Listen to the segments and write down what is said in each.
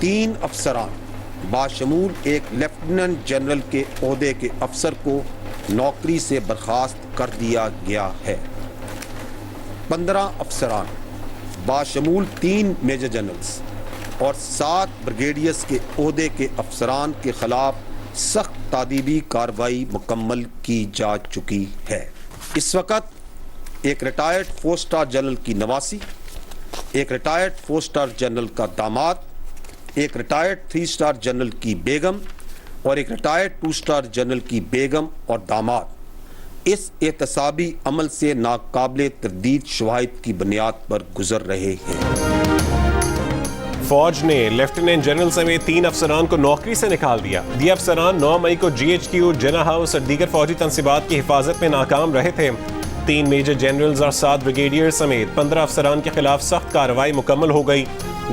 3 अफसरान बाशमूल एक lieutenant general के ओहदे के अफसर को नौकरी से बर्खास्त कर दिया गया है। 15 अफसरान बाशमूल 3 मेजर जनरल्स और 7 ब्रिगेडियर्स के ओहदे के अफसरान के खिलाफ सख्त तादीबी कार्रवाई मुकम्मल की जा चुकी है। इस वक्त एक रिटायर्ड 4 स्टार जनरल की नवासी, एक रिटायर्ड 4 स्टार जनरल का दामाद, एक रिटायर्ड 3 स्टार जनरल की बेगम और एक रिटायर्ड 2 स्टार जनरल की बेगम और दामाद इस एहतसाबी अमल से नाकाबिले तरदीद शवाहिद की बुनियाद पर गुजर रहे हैं। फौज ने लेफ्टिनेंट जनरल समेत 3 अफसरान को नौकरी से निकाल दिया। ये अफसरान 9 मई को GHQ, जिना हाउस और दीगर फौजी तनसीबात की हिफाजत में नाकाम रहे थे। 3 मेजर जनरल्स और 7 ब्रिगेडियर समेत 15 अफसरान के खिलाफ सख्त कार्रवाई मुकम्मल हो गई।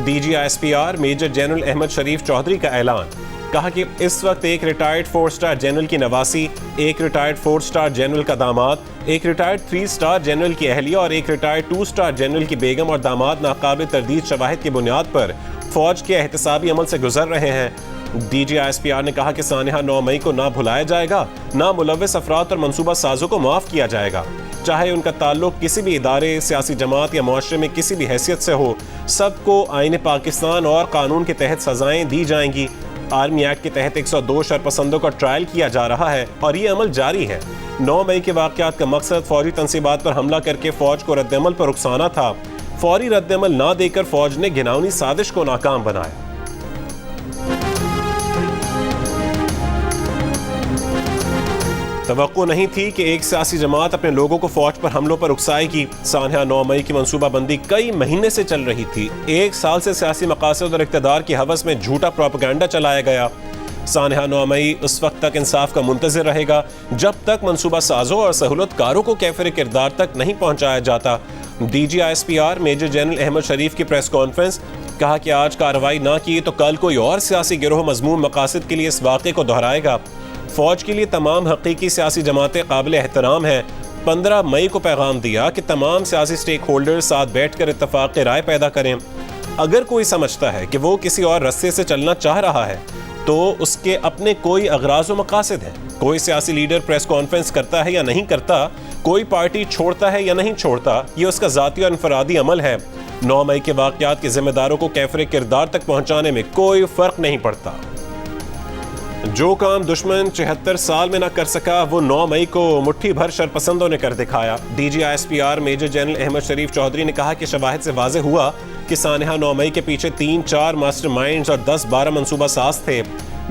DG ISPR major general Ahmed Sharif Chaudhry का ऐलान, कहा कि इस वक्त एक रिटायर्ड 4 स्टार जनरल की नवासी, एक रिटायर्ड 4 स्टार जनरल का दामाद, एक रिटायर्ड 3 स्टार जनरल की अहलिया और एक रिटायर्ड 2 स्टार जनरल की बेगम और दामाद नाकाबिल तरदीद शवाहिद की बुनियाद पर फौज के एहतसाबी अमल से गुजर रहे हैं। DG ISPR ने कहा कि सानिहा 9 मई को ना भुलाया जाएगा, ना मुलव्वस अफराद और मनसूबा साजों को माफ़ किया जाएगा, चाहे उनका ताल्लुक किसी भी इदारे, सियासी जमात या मुआशरे में किसी भी हैसियत से हो। सबको आईन पाकिस्तान और कानून के तहत सजाएं दी जाएंगी। आर्मी एक्ट के तहत 102 शरपसंदों का ट्रायल किया जा रहा है और ये अमल जारी है। 9 मई के वाक़यात का मकसद फौजी तनसीबात पर हमला करके फौज को रद्दअमल पर उकसाना था। फौरी रद्दअमल ना देकर फौज ने घिनौनी साजिश को नाकाम बनाया। तवक्को नहीं थी कि एक सियासी जमात अपने लोगों को फौज पर हमलों पर उकसाएगी। सानिहा 9 मई की मनसूबाबंदी कई महीने से चल रही थी। 1 साल से सियासी मकासद और इक़्तिदार की हवस में झूठा प्रोपेगेंडा चलाया गया। सानिहा 9 मई उस वक्त तक इंसाफ का मुंतज़िर रहेगा जब तक मनसूबा साजों और सहूलतकारों को कैफिर किरदार तक नहीं पहुंचाया जाता। DG ISPR major general Ahmed Sharif की प्रेस कॉन्फ्रेंस, कहा कि आज कार्रवाई ना की तो कल कोई और सियासी गिरोह मज़मूम मकासद के लिए इस वाक़े को दोहराएगा। फौज के लिए तमाम हकीकी सियासी जमातें काबिल एहतराम हैं। 15 मई को पैगाम दिया कि तमाम सियासी स्टेक होल्डर साथ बैठकर इत्तफाक़ राय पैदा करें। अगर कोई समझता है कि वो किसी और रस्ते से चलना चाह रहा है तो उसके अपने कोई अगराज़ व मकासद हैं। कोई सियासी लीडर प्रेस कॉन्फ्रेंस करता है या नहीं करता, कोई पार्टी छोड़ता है या नहीं छोड़ता, ये उसका ज़ाती और इनफरादी अमल है। 9 मई के वाक़यात के जिम्मेदारों को कैफिर किरदार तक पहुँचाने में कोई फ़र्क नहीं पड़ता। जो काम दुश्मन 74 साल में ना कर सका वो 9 मई को मुट्ठी भर शरपसंदों ने कर दिखाया। DG ISPR major general Ahmed Sharif Chaudhry ने कहा कि शवाहिद से वाज़े हुआ कि सानिहा 9 मई के पीछे 3-4 मास्टरमाइंड्स और 10-12 मनसूबा साज थे।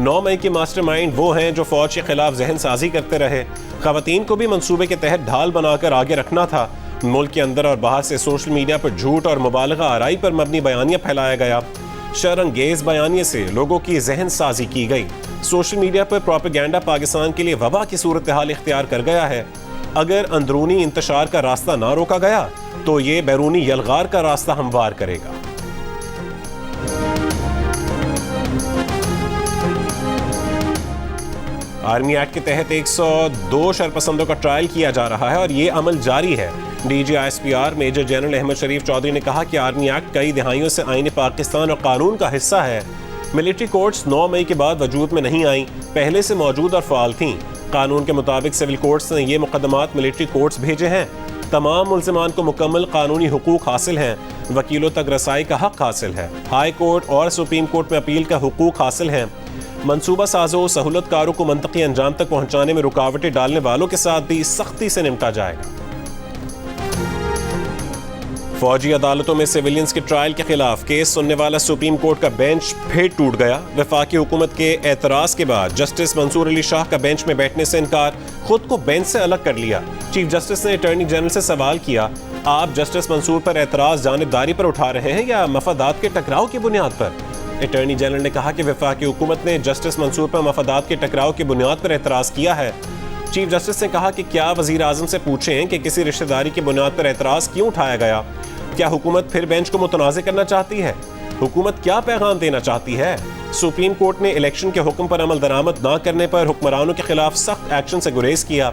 9 मई के मास्टरमाइंड वो हैं जो फौज के खिलाफ जहन साजी करते रहे। ख़वातीन को भी मनसूबे के तहत ढाल बनाकर आगे रखना था। मुल्क के अंदर और बाहर से सोशल मीडिया पर झूठ और मुबालगा आराई पर मबनी बयानिया फैलाया गया। शरअंगेज बयानिए से लोगों की जहन साजी की गई। सोशल मीडिया पर प्रोपेगेंडा पाकिस्तान के लिए वबा की सूरत हाल इख्तियार कर गया है। अगर अंदरूनी इंतशार का रास्ता ना रोका गया तो ये बैरूनी यलगार का रास्ता हमवार करेगा। आर्मी एक्ट के तहत 102 शरपसंदों का ट्रायल किया जा रहा है और ये अमल जारी है। DG ISPR major general Ahmed Sharif Chaudhry ने कहा कि आर्मी एक्ट कई दिहाइयों से आईन पाकिस्तान और कानून का हिस्सा है। मिलिट्री कोर्ट्स 9 मई के बाद वजूद में नहीं आई, पहले से मौजूद और फाल थीं। कानून के मुताबिक सिविल कोर्ट्स ने ये मुकदमात मिलिट्री कोर्ट्स भेजे हैं। तमाम मुल्ज़िमान को मुकम्मल कानूनी हुकूक हासिल हैं। वकीलों तक रसाई का हक हासिल है। हाई कोर्ट और सुप्रीम कोर्ट में अपील का हुकूक हासिल है। मनसूबा साजों सहूलतकारों को मंतकी अंजाम तक पहुँचाने में रुकावटें डालने वालों के साथ भी सख्ती से निपटा जाएगा। फौजी अदालतों में सिविलियंस के ट्रायल के खिलाफ केस सुनने वाला सुप्रीम कोर्ट का बेंच फिर टूट गया। वफाकी हुकूमत के एतराज़ के बाद जस्टिस मंसूर अली शाह का बेंच में बैठने से इनकार, खुद को बेंच से अलग कर लिया। चीफ जस्टिस ने अटॉर्नी जनरल से सवाल किया, आप जस्टिस मंसूर पर एतराज़ जानिबदारी पर उठा रहे हैं या मफादात के टकराव की बुनियाद पर? अटॉर्नी जनरल ने कहा कि वफाकी हुकूमत ने जस्टिस मंसूर पर मफादात के टकराव की बुनियाद पर एतराज़ किया है। चीफ जस्टिस ने कहा कि क्या वज़ीर आज़म से पूछें कि किसी रिश्तेदारी की बुनियाद पर एतराज़ क्यों उठाया गया। क्या हुकूमत फिर बेंच को मुतनाज़ करना चाहती है? हुकूमत क्या पैगाम देना चाहती है? सुप्रीम कोर्ट ने इलेक्शन के हुक्म पर अमल दरामद न करने पर हुक्मरानों के खिलाफ सख्त एक्शन से गुरेज किया।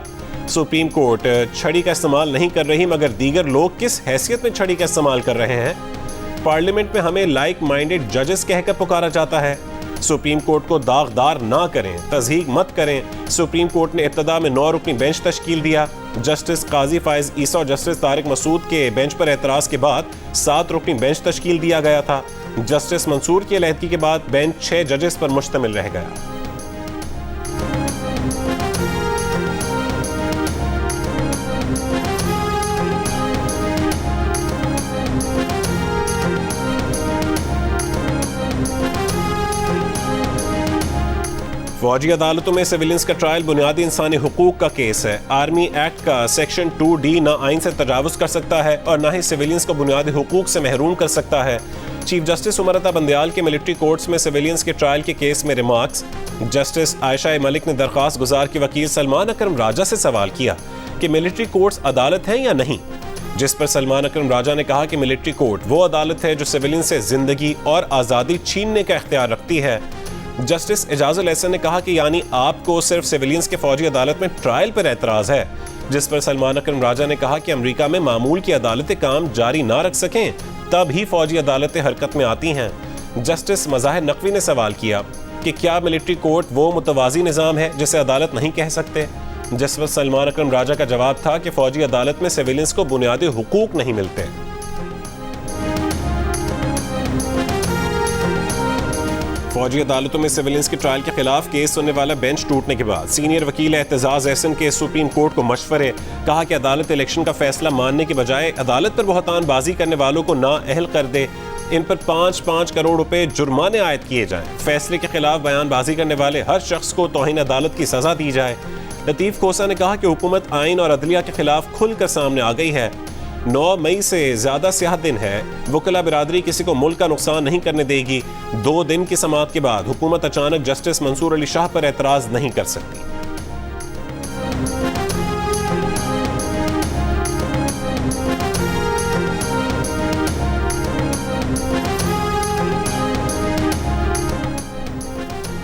सुप्रीम कोर्ट छड़ी का इस्तेमाल नहीं कर रही, मगर दीगर लोग किस हैसियत में छड़ी का इस्तेमाल कर रहे हैं? पार्लियामेंट में हमें लाइक माइंडेड जजेस कहकर पुकारा जाता है। सुप्रीम कोर्ट को दागदार ना करें, तज़हीक मत करें। सुप्रीम कोर्ट ने इब्तदा में 9 रुकनी बेंच तश्कील दिया। जस्टिस काजी फाइज ईसा और जस्टिस तारिक मसूद के बेंच पर एतराज़ के बाद 7 रुकनी बेंच तश्कील दिया गया था। जस्टिस मंसूर की अलहदगी के बाद बेंच 6 जजेस पर मुश्तमिल रह गया। फौजी अदालतों में सिविलियंस का ट्रायल बुनियादी इंसानी हुकूक का केस है। आर्मी एक्ट का सेक्शन 2D ना आइन से तजावुज कर सकता है और ना ही सिविलियंस को बुनियादी हुकूक से महरूम कर सकता है। चीफ जस्टिस उमर अता बंदयाल के मिलिट्री कोर्ट्स में सिविलियंस के ट्रायल के केस में रिमार्क्स। जस्टिस आयशा मलिक ने दरख्वास्त गुजार के वकील सलमान अकरम राजा से सवाल किया कि मिलिट्री कोर्ट्स अदालत हैं या नहीं, जिस पर सलमान अकरम राजा ने कहा कि मिलिट्री कोर्ट वो अदालत है जो सिविलियन से जिंदगी और आज़ादी छीनने का इख्तियार रखती है। जस्टिस एजाजुल एहसन ने कहा कि यानी आपको सिर्फ सिविलियंस के फौजी अदालत में ट्रायल पर एतराज़ है, जिस पर सलमान अकरम राजा ने कहा कि अमेरिका में मामूल की अदालतें काम जारी ना रख सकें तब ही फौजी अदालतें हरकत में आती हैं। जस्टिस मज़ाहिर नकवी ने सवाल किया कि क्या मिलिट्री कोर्ट वो मुतवाज़ी निज़ाम है जिसे अदालत नहीं कह सकते, जिस पर सलमान अकरम राजा का जवाब था कि फौजी अदालत में सिविलियंस को बुनियादी हुकूक नहीं मिलते। फौजी अदालतों में सिविलियंस के ट्रायल के खिलाफ केस सुनने वाला बेंच टूटने के बाद सीनियर वकील एतजाज एहसन के सुप्रीम कोर्ट को मशवरे। कहा कि अदालत इलेक्शन का फैसला मानने के बजाय अदालत पर बहतान बाजी करने वालों को नाअहल कर दे, इन पर 5-5 करोड़ रुपए जुर्माने आयद किए जाएं। फैसले के खिलाफ बयानबाजी करने वाले हर शख्स को तौहीन अदालत की सजा दी जाए। लतीफ खोसा ने कहा कि हुकूमत आइन और अदलिया के खिलाफ खुलकर सामने आ गई है। 9 मई से ज्यादा स्याह दिन है, वकला बिरादरी किसी को मुल्क का नुकसान नहीं करने देगी। 2 दिन की समाअत के बाद हुकूमत अचानक जस्टिस मंसूर अली शाह पर एतराज नहीं कर सकती।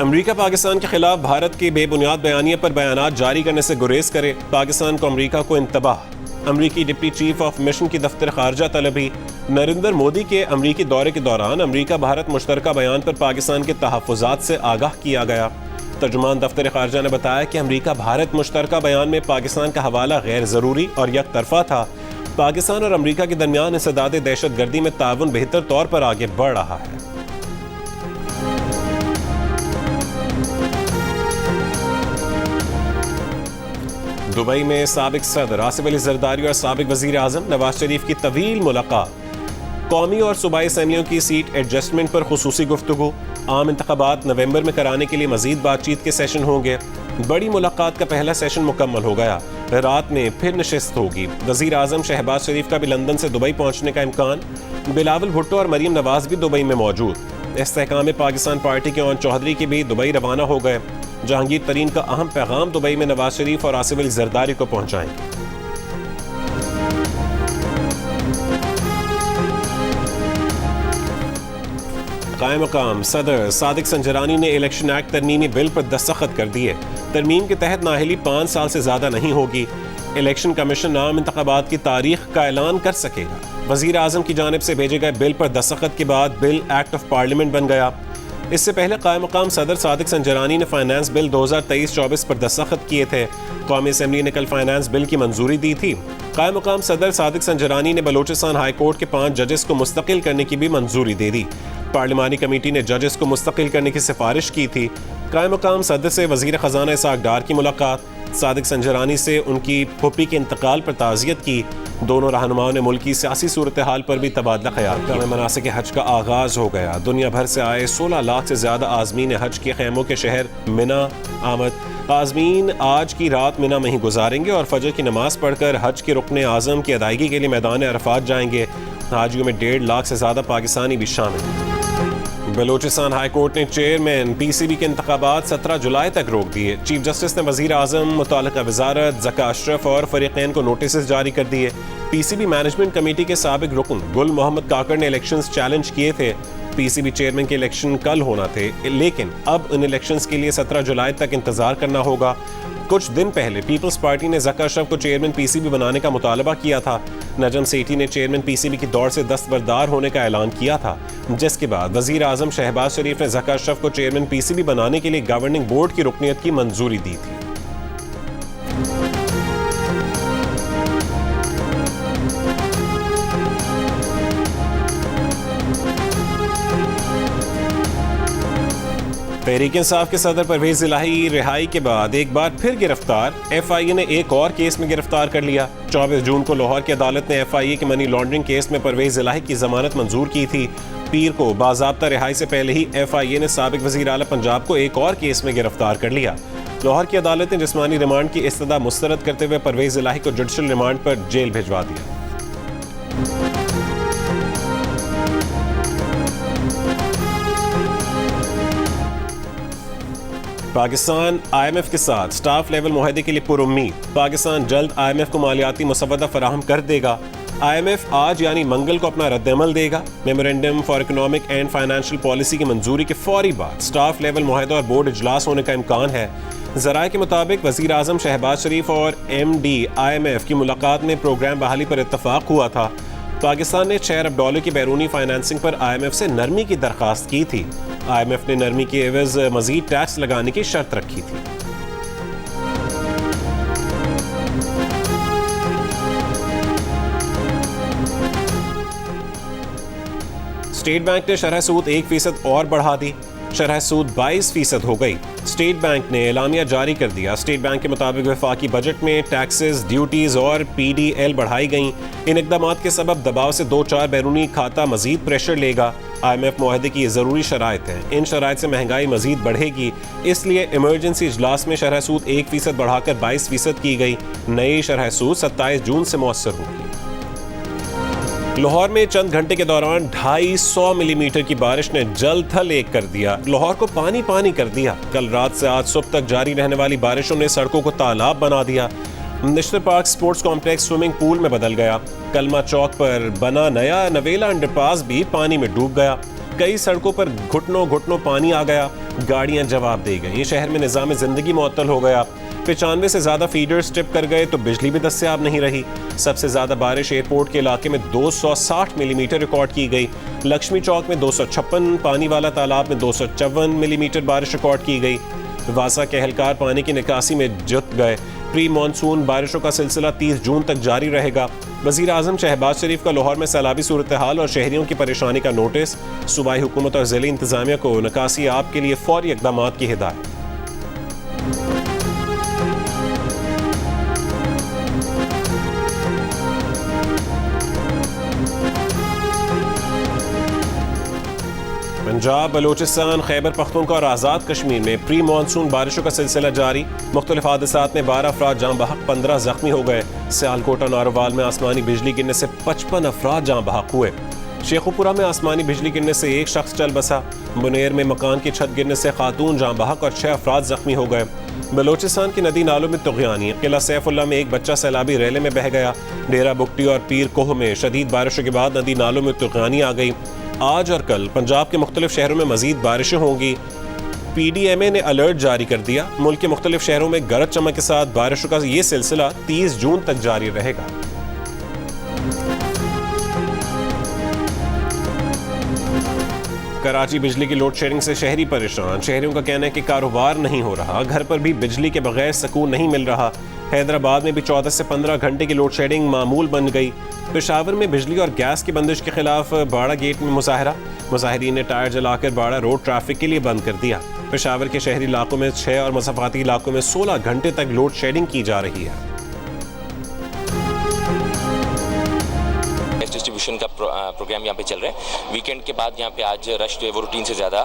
अमरीका पाकिस्तान के खिलाफ भारत के बेबुनियाद बयानिए पर बयानात जारी करने से गुरेज करे। पाकिस्तान को अमरीका को इंतबाह। अमरीकी डिप्टी चीफ ऑफ मिशन की दफ्तर खारजा तलबी। नरेंद्र मोदी के अमरीकी दौरे के दौरान अमरीका भारत मुश्तरका बयान पर पाकिस्तान के तहफ़्फ़ुज़ात से आगाह किया गया। तर्जुमान दफ्तर खारजा ने बताया कि अमरीका भारत मुश्तरका बयान में पाकिस्तान का हवाला गैर ज़रूरी और यकतरफा था। पाकिस्तान और अमरीका के दरमियान इंसदाद दहशतगर्दी में ताउन बेहतर तौर पर आगे बढ़ रहा है। दुबई में साबिक सदर आसिफ अली जरदारी और साबिक वजीर आजम नवाज शरीफ की तवील मुलाकात। कौमी और सूबाई असम्बलियों की सीट एडजस्टमेंट पर खुसूसी गुफ्तगू। आम इंतखाबात नवंबर में कराने के लिए मजीद बातचीत के सेशन होंगे। बड़ी मुलाकात का पहला सेशन मुकम्मल हो गया। रात में फिर नशिस्त होगी। वजीर आजम शहबाज शरीफ का भी लंदन से दुबई पहुंचने का इम्कान। बिलावल भुट्टो और मरीम नवाज भी दुबई में मौजूद। इस्तेहकाम पाकिस्तान पार्टी के ओन चौधरी के भी दुबई रवाना हो गए। जहांगीर तरीन का अहम पैगाम दुबई में नवाज शरीफ और आसिफ अली जरदारी को पहुंचाएंगे। कायम मकाम सदर सादिक संजरानी ने इलेक्शन एक्ट तरमीमी बिल पर दस्तखत कर दिए। तरमीम के तहत नाअहली 5 साल से ज्यादा नहीं होगी। इलेक्शन कमीशन आम इंतखाबात की तारीख का ऐलान कर सकेगा। वजीर आजम की जानिब से भेजे गए बिल पर दस्तखत के बाद बिल एक्ट ऑफ पार्लियामेंट बन गया। इससे पहले कायम मकाम सदर सादिक संजरानी ने फाइनेंस बिल 2023-24 पर दस्तखत किए थे। कौमी असम्बली ने कल फाइनेंस बिल की मंजूरी दी थी। कायम मकाम सदर सादिक संजरानी ने बलोचिस्तान हाई कोर्ट के 5 जजेस को मुस्तकिल करने की भी मंजूरी दे दी। पार्लिमानी कमेटी ने जजेस को मुस्तकिल करने की सिफारिश की थी। कायम मकाम सदर से वजीर खजाना इसाक डार की मुलाकात। सादिक संजरानी से उनकी फुप्पी के इंतकाल पर ताज़ियत की। दोनों रहनुमाओं ने मुल्क की सियासी सूरत हाल पर भी तबादला ख्याल किया। मनासिक हज का आगाज हो गया। दुनिया भर से आए 16 लाख से ज्यादा आज़मीन हज के खैमों के शहर मिना आमद। आज़मीन आज की रात मिना में ही गुजारेंगे और फजर की नमाज पढ़कर हज के रुकने आज़म की अदायगी के लिए मैदान अरफात जाएंगे। हाजियों में 1.5 लाख से ज्यादा पाकिस्तानी भी शामिल। बलोचिस्तान हाई कोर्ट ने चेयरमैन PCB के इंतखाबात 17 जुलाई तक रोक दिए। चीफ जस्टिस ने वजीर आजम, मुतालिका वजारत, ज़का अशरफ और फरीक़ैन को नोटिस जारी कर दिए। PCB मैनेजमेंट कमेटी के साबिक रुकन गुल मोहम्मद काकड़ ने इलेक्शंस चैलेंज किए थे। PCB चेयरमैन के इलेक्शन कल होना थे, लेकिन अब इन इलेक्शंस के लिए 17 जुलाई तक इंतजार करना होगा। कुछ दिन पहले पीपल्स पार्टी ने ज़का अशरफ को चेयरमैन PCB बनाने का मुतालबा किया था। नजम सेठी ने चेयरमैन पीसीबी की दौड़ से दस्तबरदार होने का ऐलान किया था, जिसके बाद वजीर आजम शहबाज शरीफ ने ज़का अशरफ को चेयरमैन पीसीबी बनाने के लिए गवर्निंग बोर्ड की रुकनियत की मंजूरी दी थी। तहरीक इंसाफ के सदर परवेज इलाही रिहाई के बाद एक बार फिर गिरफ्तार। FIA ने एक और केस में गिरफ्तार कर लिया। 24 जून को लाहौर की अदालत ने FIA के मनी लॉन्ड्रिंग केस में परवेज इलाही की जमानत मंजूर की थी। पीर को बाज़ाब्ता रिहाई से पहले ही FIA ने साबिक वज़ीर आला पंजाब को एक और केस में गिरफ्तार कर लिया। लाहौर की अदालत ने जिस्मानी रिमांड की इस्तदा मुस्तरद करते हुए परवेज इलाही को जुडिशल रिमांड पर जेल भिजवा दिया। पाकिस्तान IMF के साथ स्टाफ लेवल मुआहदे के लिए पुरुम्मीद। पाकिस्तान जल्द IMF को मालियाती मुसवदा फराहम कर देगा। IMF आज यानी मंगल को अपना रद्दअमल देगा। Memorandum for economic and financial policy की मंजूरी के फौरी बाद स्टाफ लेवल मुआहदा और बोर्ड इजलास होने का इम्कान है। ज़राए के मुताबिक वज़ीर आज़म शहबाज शरीफ और MD IMF की मुलाकात में प्रोग्राम बहाली पर इत्तफाक हुआ था। पाकिस्तान ने $6 अरब की बैरूनी फाइनेंसिंग पर IMF से नरमी की दरख्वास्त की थी। IMF ने नरमी के एवज मजीद टैक्स लगाने की शर्त रखी थी। स्टेट बैंक ने शरह सूद 1% और बढ़ा दी। शरह सूद 22% हो गई। स्टेट बैंक ने एलानिया जारी कर दिया। स्टेट बैंक के मुताबिक वफाकी बजट में टैक्सेस, ड्यूटीज और PDL बढ़ाई गई। इन इक़दामात के सबब दबाव से 2-4 बैरूनी खाता मजीद प्रेशर लेगा। IMF मुआहदे की ये ज़रूरी शराइत हैं। इन शराइत से महंगाई मजीद बढ़ेगी, इसलिए इमरजेंसी इजलास में शरह सूद 1% बढ़ाकर 22% की गई। नई शरह सूद 27 जून से मौसर होगी। लाहौर में चंद घंटे के दौरान 250 मिलीमीटर की बारिश ने जल थल एक कर दिया। लाहौर को पानी पानी कर दिया। कल रात से आज सुबह तक जारी रहने वाली बारिशों ने सड़कों को तालाब बना दिया। National park sports complex swimming pool में बदल गया। कलमा चौक पर बना नया नवेला अंडरपास भी पानी में डूब गया। कई सड़कों पर घुटनों घुटनों पानी आ गया। गाड़ियां जवाब दे गई। शहर में निज़ाम जिंदगी मुअत्तल हो गया। 95 से ज्यादा फीडर्स ट्रिप कर गए तो बिजली भी दस्तयाब नहीं रही। सबसे ज्यादा बारिश एयरपोर्ट के इलाके में 260 मिलीमीटर रिकॉर्ड की गई। लक्ष्मी चौक में 256, पानी वाला तालाब में 254 मिलीमीटर बारिश रिकॉर्ड की गई। वासा के एहलकार पानी की निकासी में जुट गए। प्री मानसून बारिशों का सिलसिला 30 जून तक जारी रहेगा। वज़ीर आज़म शहबाज शरीफ का लाहौर में सैलाबी सूरत हाल और शहरियों की परेशानी का नोटिस। सूबाई हुकूमत और ज़िली इंतज़ामिया को निकासी आप के लिए फौरी इक़दामात की हिदायत। पंजाब, बलोचिस्तान, खैबर पख्तूनख्वा और आज़ाद कश्मीर में प्री मानसून बारिशों का सिलसिला जारी। मुख्तलिफ हादसात में 12 अफराद जाँ बहक, 15 जख्मी हो गए। सियालकोट और नारोवाल में आसमानी बिजली गिरने से 55 अफराद जाँ बहक हुए। शेखुपुरा में आसमानी बिजली गिरने से एक शख्स चल बसा। बुनेर में मकान की छत गिरने से खातून जाँ बहक और 6 अफराद जख्मी हो गए। बलोचिस्तान की नदी नालों में तुग़यानी। किला सैफुल्ला में एक बच्चा सैलाबी रैले में बह गया। डेरा बुगटी और पीर कोह में शदीद बारिशों के बाद नदी नालों में तुग़यानी आ गई। आज और कल पंजाब के मुख्तलिफ शहरों में मजीद बारिशें होंगी। PDMA ने अलर्ट जारी कर दिया। मुल्क के मुख्तलिफ शहरों में गरज चमक के साथ बारिशों का ये सिलसिला 30 जून तक जारी रहेगा। कराची बिजली की लोड शेडिंग से शहरी परेशान। शहरियों का कहना है कि कारोबार नहीं हो रहा। घर पर भी बिजली के बगैर सुकून नहीं मिल रहा। हैदराबाद में भी 14 से 15 घंटे की लोड शेडिंग मामूल बन गई। पेशावर में बिजली और गैस की बंदिश के खिलाफ बाड़ा गेट में मुजाहरा। मुजाहिरीन ने टायर जलाकर बाड़ा रोड ट्रैफिक के लिए बंद कर दिया। पेशावर के शहरी इलाकों में 6 और मसफाती इलाकों में 16 घंटे तक लोड शेडिंग की जा रही है। डिस्ट्रीब्यूशन का प्रोग्राम यहाँ पे चल रहा है। वीकेंड के बाद यहाँ पे आज रश जो है वो रूटीन से ज़्यादा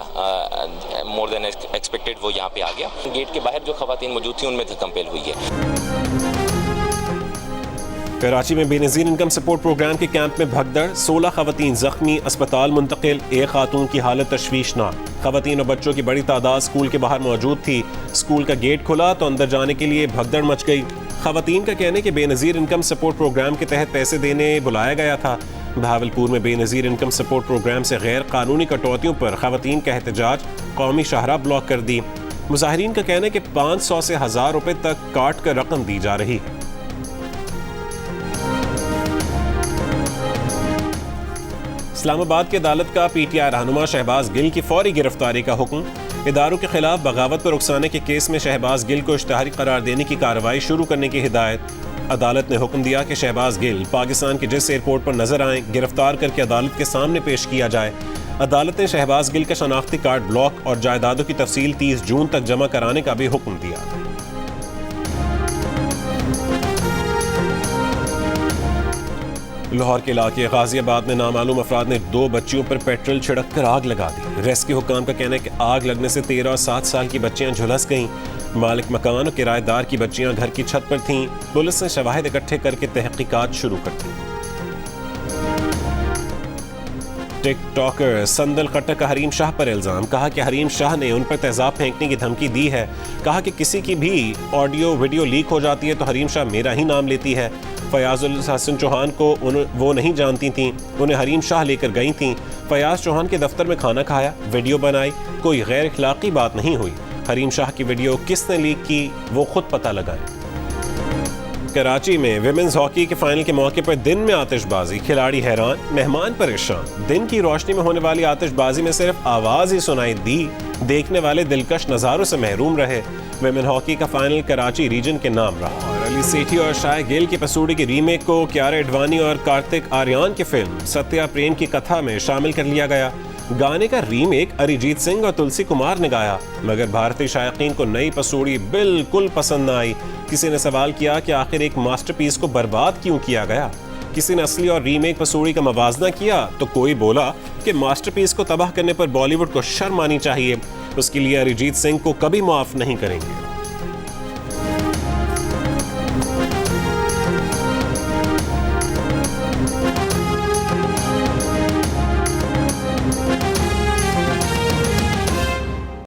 मोर देन एक्सपेक्टेड वो यहाँ पे आ गया। गेट के बाहर जो खवातीन मौजूद थी उनमें धक्कम-पेल हुई है। कराची में बेनज़ीर इनकम सपोर्ट प्रोग्राम के कैंप में भगदड़। 16 खवातीन जख्मी, अस्पताल मुंतकिल। एक खातून की हालत तशवीशनाक। खवातीन और बच्चों की बड़ी तादाद स्कूल के बाहर मौजूद थी। स्कूल का गेट खुला तो अंदर जाने के लिए भगदड़ मच गई। खवातीन का कहने कि बेनज़ीर इनकम सपोर्ट प्रोग्राम के तहत पैसे देने बुलाया गया था। बहावलपुर में बेनज़ीर इनकम सपोर्ट प्रोग्राम से गैर कानूनी कटौतियों पर खवातीन का एहतजाज। कौमी शाहराह ब्लॉक कर दी। मुजाहिरीन का कहना है कि 500 से 1000 रुपए तक काट कर रकम दी जा रही है। इस्लामाबाद की अदालत का पीटीआई रहनुमा शहबाज गिल की फौरी गिरफ्तारी का हुक्म। इदारों के खिलाफ बगावत पर उकसाने के केस में शहबाज गिल को इश्तिहारी करार देने की कार्रवाई शुरू करने की हिदायत। अदालत ने हुक्म दिया कि शहबाज गिल पाकिस्तान के जिस एयरपोर्ट पर नजर आए गिरफ्तार करके अदालत के सामने पेश किया जाए। अदालत ने शहबाज गिल का शनाख्ती कार्ड ब्लॉक और जायदादों की तफसील 30 जून तक जमा कराने का भी हुक्म दिया। लाहौर के इलाके गाजियाबाद में नामालूम अफराद ने 2 बच्चियों पर पेट्रोल छिड़क कर आग लगा दी। रेस्क्यू हुक्काम का कहना है कि आग लगने से 13 और 7 साल की बच्चियां झुलस गईं। मालिक मकान और किराएदार की बच्चियां घर की छत पर थीं। पुलिस ने शवाहिद इकट्ठे करके तहकीकात शुरू कर दी। टिकटॉकर संदल खट्टर का हरीम शाह पर इल्जाम। कहा कि हरीम शाह ने उन पर तेजाब फेंकने की धमकी दी है। कहा कि किसी की भी ऑडियो वीडियो लीक हो जाती है तो हरीम शाह मेरा ही नाम लेती है। फयाजुल हसन चौहान को वो नहीं जानती थीं, उन्हें हरीम शाह लेकर गई थीं। फयाज चौहान के दफ्तर में खाना खाया, वीडियो बनाई, कोई गैर अखलाकी बात नहीं हुई। हरीम शाह की वीडियो किसने लीक की वो खुद पता लगाए। कराची में विमेंस हॉकी के फाइनल के मौके पर दिन में आतिशबाजी, खिलाड़ी हैरान, मेहमान परेशान। दिन की रोशनी में होने वाली आतिशबाजी में सिर्फ आवाज ही सुनाई दी, देखने वाले दिलकश नज़ारों से महरूम रहे। विमेन हॉकी का फाइनल कराची रीजन के नाम रहा। और अली सेठी और शाय गिल की पसूड़ी की रीमेक को कियारा एडवानी और कार्तिक आर्यन की फिल्म सत्या प्रेम की कथा में शामिल कर लिया गया। गाने का रीमेक अरिजीत सिंह और तुलसी कुमार ने गाया, मगर भारतीय शायकीन को नई पसूड़ी बिल्कुल पसंद न आई। किसी ने सवाल किया कि आखिर एक मास्टरपीस को बर्बाद क्यों किया गया। किसी ने असली और रीमेक पसूड़ी का मवाजना किया तो कोई बोला कि मास्टरपीस को तबाह करने पर बॉलीवुड को शर्म आनी चाहिए, उसके लिए अरिजीत सिंह को कभी माफ नहीं करेंगे।